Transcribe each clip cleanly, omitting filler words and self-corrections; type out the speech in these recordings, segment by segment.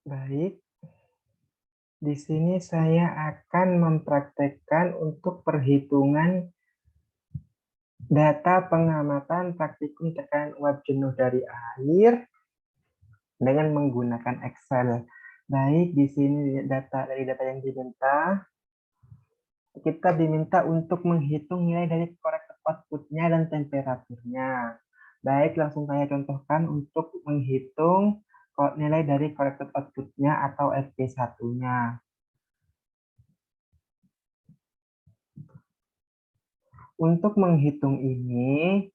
Baik, di sini saya akan mempraktekkan untuk perhitungan data pengamatan praktikum tekanan uap jenuh dari air dengan menggunakan Excel. Baik, di sini data yang diminta, kita diminta untuk menghitung nilai dari corrected output-nya dan temperaturnya. Baik, langsung saya contohkan untuk menghitung nilai dari corrected output-nya atau FP1-nya. Untuk menghitung ini,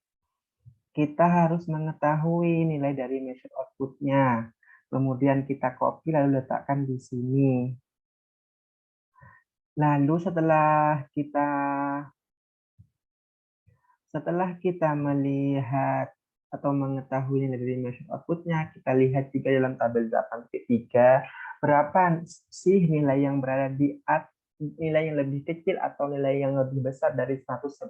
kita harus mengetahui nilai dari measure output-nya. Kemudian kita copy lalu letakkan di sini. Lalu setelah kita melihat atau mengetahui nilai dari measure output-nya, kita lihat juga dalam tabel 8.3 berapa sih nilai yang berada di nilai yang lebih kecil atau nilai yang lebih besar dari 111,3.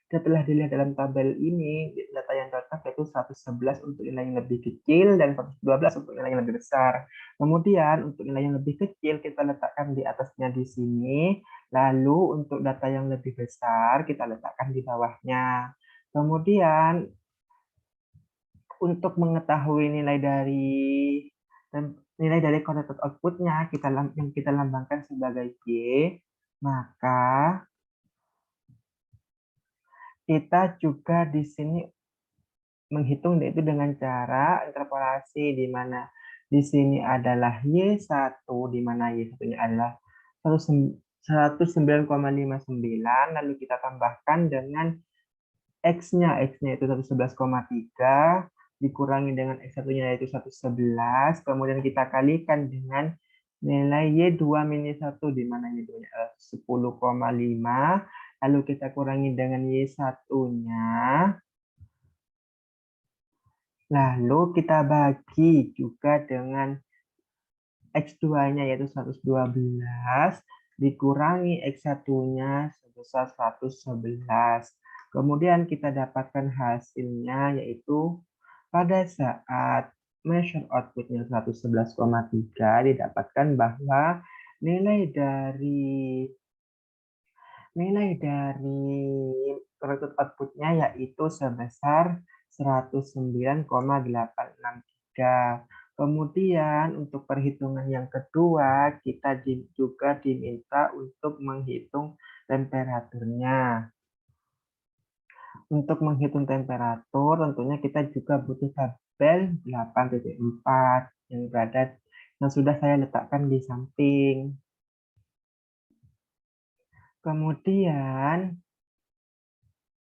Setelah dilihat dalam tabel ini, data yang cocok yaitu 111 untuk nilai yang lebih kecil dan 112 untuk nilai yang lebih besar. Kemudian untuk nilai yang lebih kecil kita letakkan di atasnya di sini. Lalu untuk data yang lebih besar kita letakkan di bawahnya. Kemudian untuk mengetahui nilai dari corrected output-nya yang kita lambangkan sebagai Y, maka kita juga di sini menghitung yaitu dengan cara interpolasi, di mana di sini adalah Y1, di mana Y1-nya adalah 109,59, lalu kita tambahkan dengan X-nya itu 111,3, dikurangi dengan X1-nya yaitu 111, kemudian kita kalikan dengan nilai Y2 min Y1, di mana Y2-nya adalah 10,5, lalu kita kurangi dengan Y1-nya, lalu kita bagi juga dengan X2-nya yaitu 112, dikurangi X1-nya sebesar 111. Kemudian kita dapatkan hasilnya yaitu pada saat measure output-nya 111,3 didapatkan bahwa nilai dari corrected output-nya yaitu sebesar 109,863. Kemudian untuk perhitungan yang kedua, kita juga diminta untuk menghitung temperaturnya. Untuk menghitung temperatur, tentunya kita juga butuh tabel 8.4 yang sudah saya letakkan di samping. Kemudian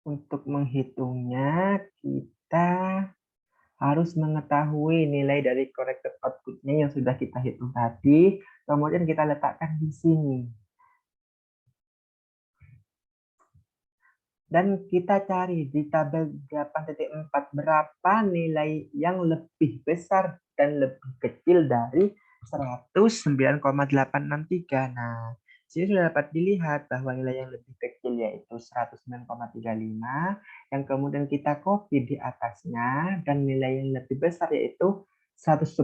untuk menghitungnya, kita harus mengetahui nilai dari corrected output-nya yang sudah kita hitung tadi, kemudian kita letakkan di sini. Dan kita cari di tabel 8.4 berapa nilai yang lebih besar dan lebih kecil dari 109,863. Nah, sini sudah dapat dilihat bahwa nilai yang lebih kecil yaitu 109,35, yang kemudian kita copy di atasnya, dan nilai yang lebih besar yaitu 110,12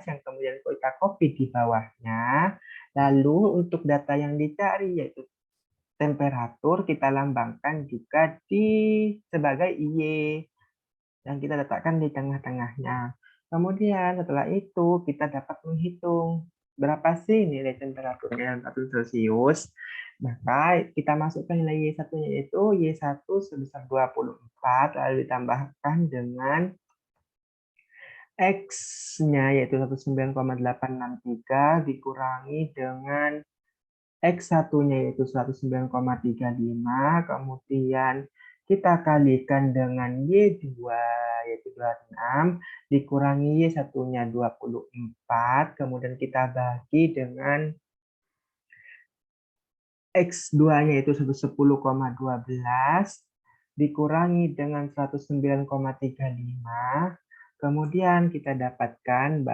yang kemudian kita copy di bawahnya. Lalu untuk data yang dicari yaitu temperatur, kita lambangkan juga sebagai Y yang kita letakkan di tengah-tengahnya. Kemudian setelah itu kita dapat menghitung berapa sih nilai temperaturnya dalam 1 Celcius. Maka kita masukkan nilai Y1-nya yaitu Y1 sebesar 24, lalu ditambahkan dengan X-nya yaitu 109,863 dikurangi dengan X1-nya yaitu 109,35, kemudian kita kalikan dengan Y2 yaitu 26, dikurangi Y1-nya 24, kemudian kita bagi dengan X2-nya yaitu 110,12, dikurangi dengan 109,35, kemudian kita dapatkan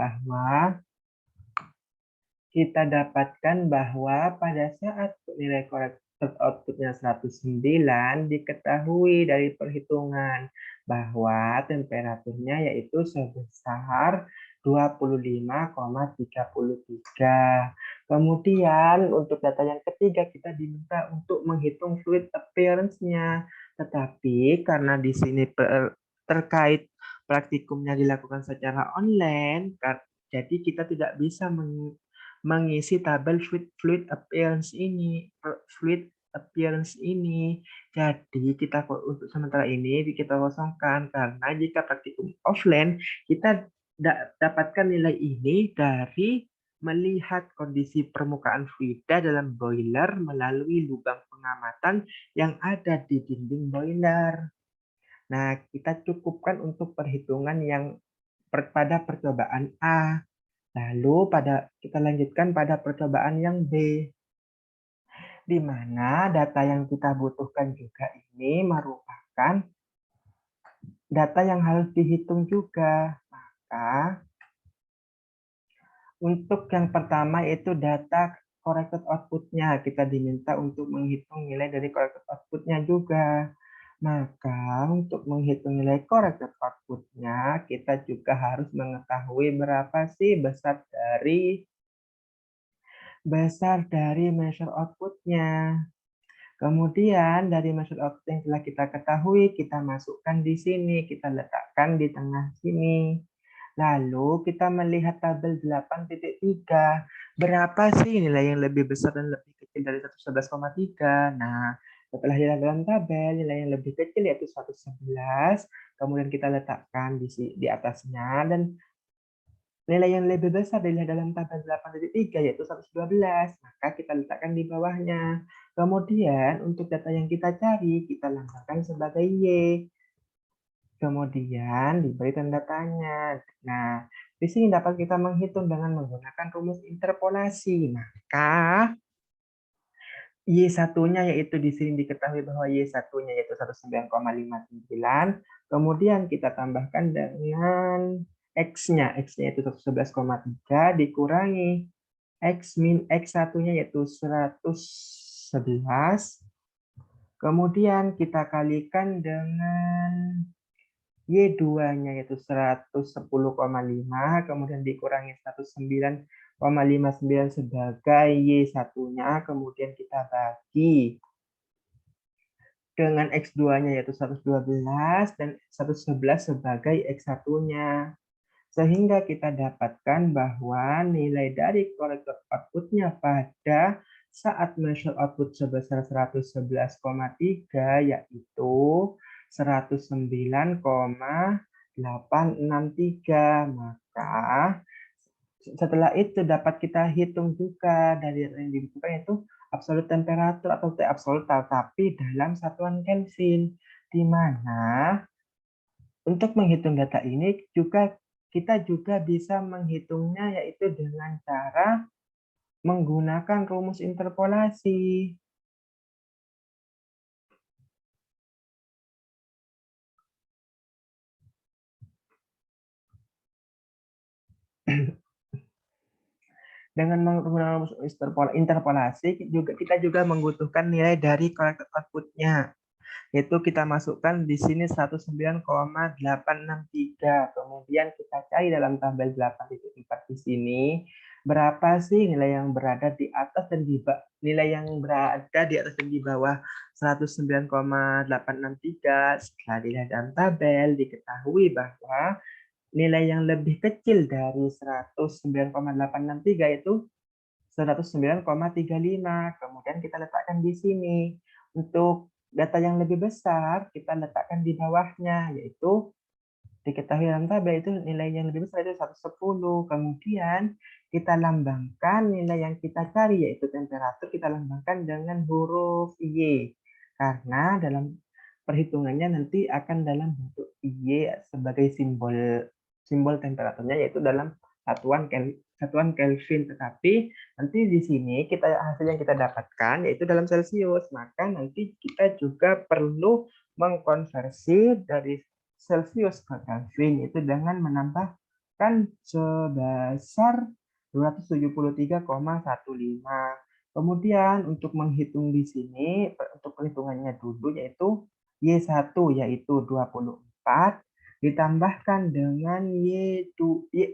bahwa pada saat nilai corrected output-nya 109 diketahui dari perhitungan bahwa temperaturnya yaitu sebesar 25,33. Kemudian untuk data yang ketiga kita diminta untuk menghitung fluid appearance-nya. Tetapi karena di sini terkait praktikumnya dilakukan secara online, jadi kita tidak bisa mengisi tabel fluid appearance ini. Jadi kita untuk sementara ini kita kosongkan karena jika praktikum offline kita dapatkan nilai ini dari melihat kondisi permukaan fluida dalam boiler melalui lubang pengamatan yang ada di dinding boiler. Nah, kita cukupkan untuk perhitungan yang pada percobaan A. Lalu kita lanjutkan pada percobaan yang B, di mana data yang kita butuhkan juga ini merupakan data yang harus dihitung juga. Maka untuk yang pertama yaitu data corrected output-nya. Kita diminta untuk menghitung nilai dari corrected output-nya juga. Maka untuk menghitung nilai corrected output-nya, kita juga harus mengetahui berapa sih besar dari measure output-nya. Kemudian dari measure output yang telah kita ketahui, kita masukkan di sini, kita letakkan di tengah sini. Lalu kita melihat tabel 8.3. Berapa sih nilai yang lebih besar dan lebih kecil dari 111,3? Nah, setelah dilihat dalam tabel, nilai yang lebih kecil yaitu 111. Kemudian kita letakkan di atasnya, dan nilai yang lebih besar dilihat dalam tabel 8.3 yaitu 112. Maka kita letakkan di bawahnya. Kemudian untuk data yang kita cari, kita lambangkan sebagai Y. Kemudian diberi tanda tanya. Nah, di sini dapat kita menghitung dengan menggunakan rumus interpolasi. Maka Y1-nya yaitu di sini diketahui bahwa Y1-nya yaitu 19,59. Kemudian kita tambahkan dengan X-nya. X-nya yaitu 111,3 dikurangi X1-nya yaitu 111. Kemudian kita kalikan dengan Y2-nya yaitu 110,5, kemudian dikurangi 109,59 sebagai Y1-nya, kemudian kita bagi dengan X2-nya yaitu 112 dan 111 sebagai X1-nya. Sehingga kita dapatkan bahwa nilai dari corrected output-nya pada saat measure output sebesar 111,3 yaitu 109,863. Maka setelah itu dapat kita hitung juga dari yang dibutuhkan itu absolut temperatur atau T absolut, tapi dalam satuan Kelvin, di mana untuk menghitung data ini kita juga bisa menghitungnya yaitu dengan cara menggunakan rumus interpolasi. Dengan menggunakan rumus interpolasi, kita juga membutuhkan nilai dari corrected output-nya. Yaitu kita masukkan di sini 109,863. Kemudian kita cari dalam tabel 8.4 di sini berapa sih nilai yang berada di atas dan nilai yang berada di atas dan di bawah 109,863. Setelah dilihat dalam tabel diketahui bahwa nilai yang lebih kecil dari 109,863 itu 109,35. Kemudian kita letakkan di sini. Untuk data yang lebih besar, kita letakkan di bawahnya, yaitu diketahui dalam tabel itu nilai yang lebih besar itu 110. Kemudian kita lambangkan nilai yang kita cari, yaitu temperatur, kita lambangkan dengan huruf Y. Karena dalam perhitungannya nanti akan dalam bentuk Y sebagai simbol temperaturnya, yaitu dalam satuan Kelvin. Tetapi nanti di sini hasil yang kita dapatkan yaitu dalam Celcius. Maka nanti kita juga perlu mengkonversi dari Celcius ke Kelvin itu dengan menambahkan sebesar 273,15. Kemudian untuk menghitung di sini, untuk perhitungannya dulu yaitu Y1 yaitu 24, ditambahkan dengan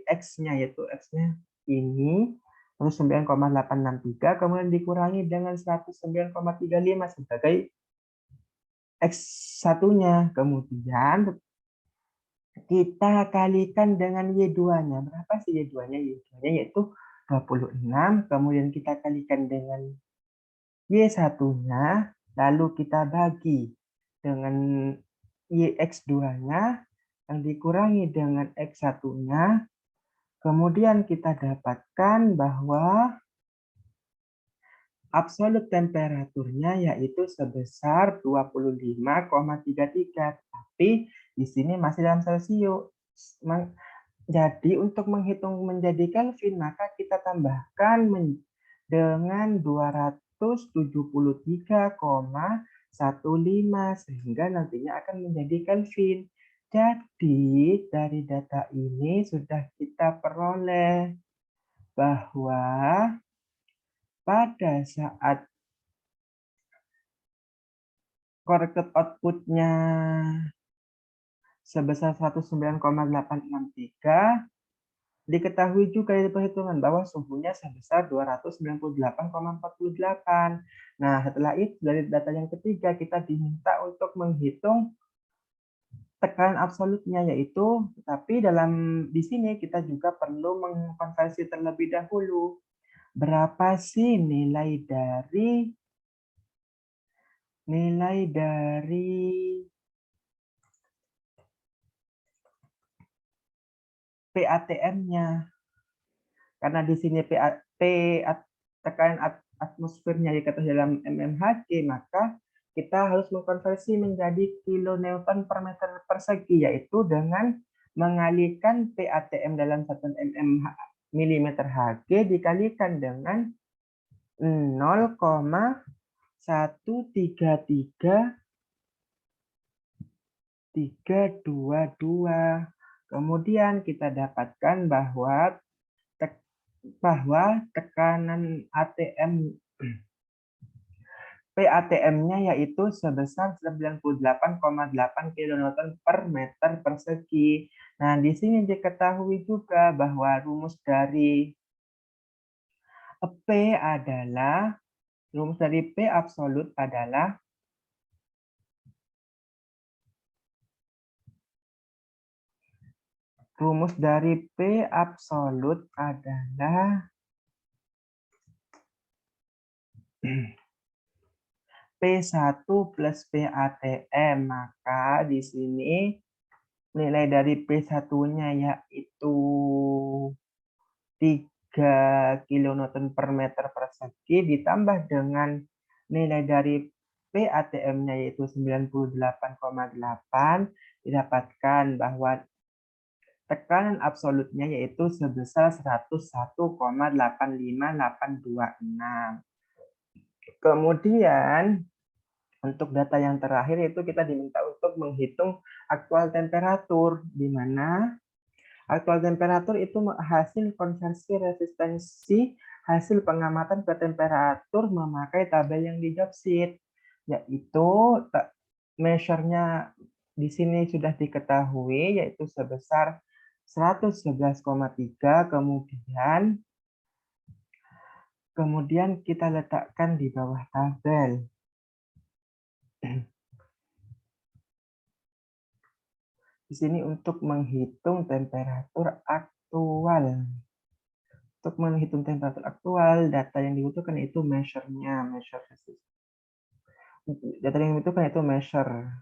X-nya, yaitu X-nya ini, terus 9,863, kemudian dikurangi dengan 109,35 sebagai X1-nya. Kemudian kita kalikan dengan Y2-nya. Berapa sih Y2-nya? Y2-nya yaitu 26, kemudian kita kalikan dengan Y1-nya, lalu kita bagi dengan YX2-nya, yang dikurangi dengan X1-nya, kemudian kita dapatkan bahwa absolut temperaturnya yaitu sebesar 25,33. Tapi di sini masih dalam Celcius. Jadi untuk menghitung menjadi Kelvin, maka kita tambahkan dengan 273,15 sehingga nantinya akan menjadi Kelvin. Jadi dari data ini sudah kita peroleh bahwa pada saat corrected output-nya sebesar 109,863, diketahui juga dari perhitungan bahwa suhunya sebesar 298,48. Nah, setelah itu dari data yang ketiga kita diminta untuk menghitung tekanan absolutnya, yaitu tapi di sini kita juga perlu mengkonversi terlebih dahulu. Berapa sih nilai dari PATM-nya? Karena di sini tekanan atmosfernya diketahui dalam mmHg, maka kita harus mengkonversi menjadi kilonewton per meter persegi, yaitu dengan mengalihkan PATM dalam 1 milimeter Hg dikalikan dengan 0,133322. Kemudian kita dapatkan bahwa tekanan PATM-nya yaitu sebesar 98,8 kN per meter persegi. Nah, di sini diketahui juga bahwa rumus dari P absolut adalah P1 plus PATM. Maka di sini nilai dari P1-nya yaitu 3 kN per meter persegi ditambah dengan nilai dari PATM-nya yaitu 98,8, didapatkan bahwa tekanan absolutnya yaitu sebesar 101,85826. Kemudian untuk data yang terakhir itu kita diminta untuk menghitung aktual temperatur, di mana aktual temperatur itu hasil konversi resistensi hasil pengamatan ke temperatur memakai tabel yang di job sheet, yaitu measure-nya di sini sudah diketahui yaitu sebesar 111,3, kemudian kita letakkan di bawah tabel. Di sini untuk menghitung temperatur aktual. Untuk menghitung temperatur aktual, data yang dibutuhkan itu measure-nya, data yang dibutuhkan itu measure.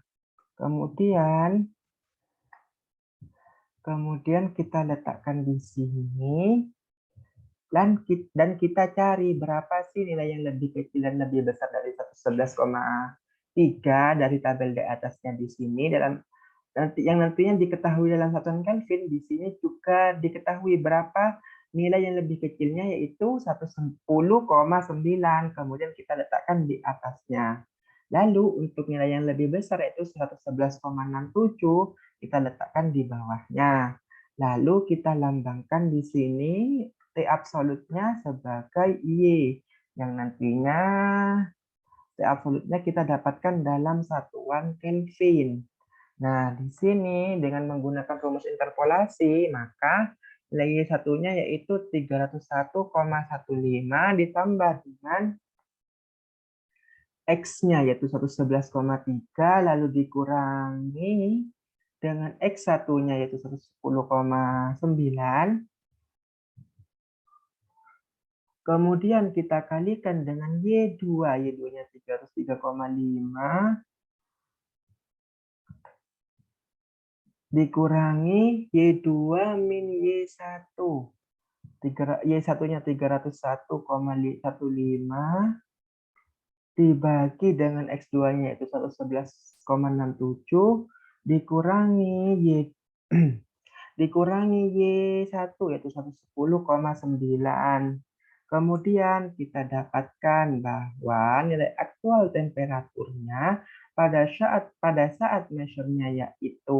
Kemudian kita letakkan di sini dan kita cari berapa sih nilai yang lebih kecil dan lebih besar dari 111,3 dari tabel di atasnya di sini yang nantinya diketahui dalam satuan Kelvin. Di sini juga diketahui berapa nilai yang lebih kecilnya yaitu 110,9, kemudian kita letakkan di atasnya. Lalu untuk nilai yang lebih besar yaitu 111,67 kita letakkan di bawahnya. Lalu kita lambangkan di sini T absolutnya sebagai Y, yang nantinya T absolutnya kita dapatkan dalam satuan Kelvin. Nah, di sini dengan menggunakan rumus interpolasi, maka nilai Y1-nya yaitu 301,15 ditambah dengan X-nya yaitu 111,3, lalu dikurangi dengan X1-nya yaitu 110,9. Kemudian kita kalikan dengan Y2, Y2-nya 303,5 dikurangi Y2 min Y1. Y1-nya 301,15 dibagi dengan X2-nya yaitu 111,67 dikurangi dikurangi Y1 yaitu 110,9. Kemudian kita dapatkan bahwa nilai aktual temperaturnya pada saat measure-nya yaitu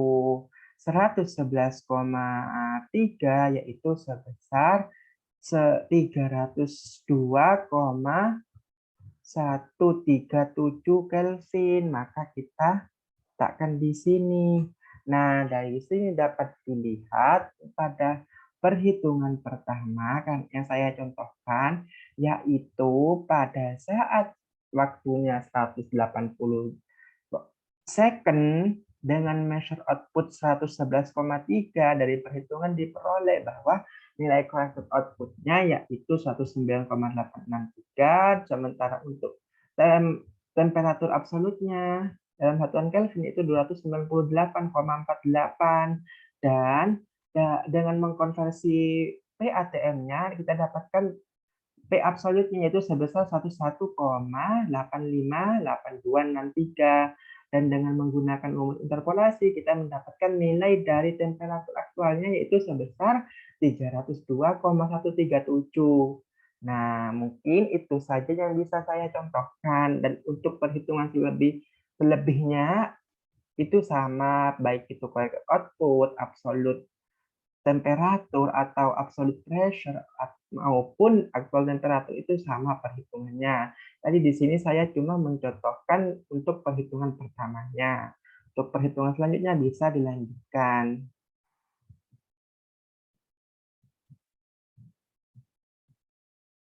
111,3 yaitu sebesar 302,137 Kelvin. Maka kita letakkan di sini. Nah, dari sini dapat dilihat pada perhitungan pertama kan yang saya contohkan, yaitu pada saat waktunya 180 second dengan measure output 111,3 dari perhitungan diperoleh bahwa nilai corrected output-nya yaitu 19,863, sementara untuk temperatur absolutnya dalam satuan Kelvin itu 298,48, dan dengan mengkonversi PATM-nya kita dapatkan P absolutnya yaitu sebesar 11,858263, dan dengan menggunakan rumus interpolasi kita mendapatkan nilai dari temperatur aktualnya yaitu sebesar 302,137. Nah, mungkin itu saja yang bisa saya contohkan, dan untuk perhitungan selebihnya itu sama, baik itu correct output, absolute temperatur atau absolute pressure maupun actual temperatur itu sama perhitungannya. Tadi di sini saya cuma mencontohkan untuk perhitungan pertamanya. Untuk perhitungan selanjutnya bisa dilanjutkan.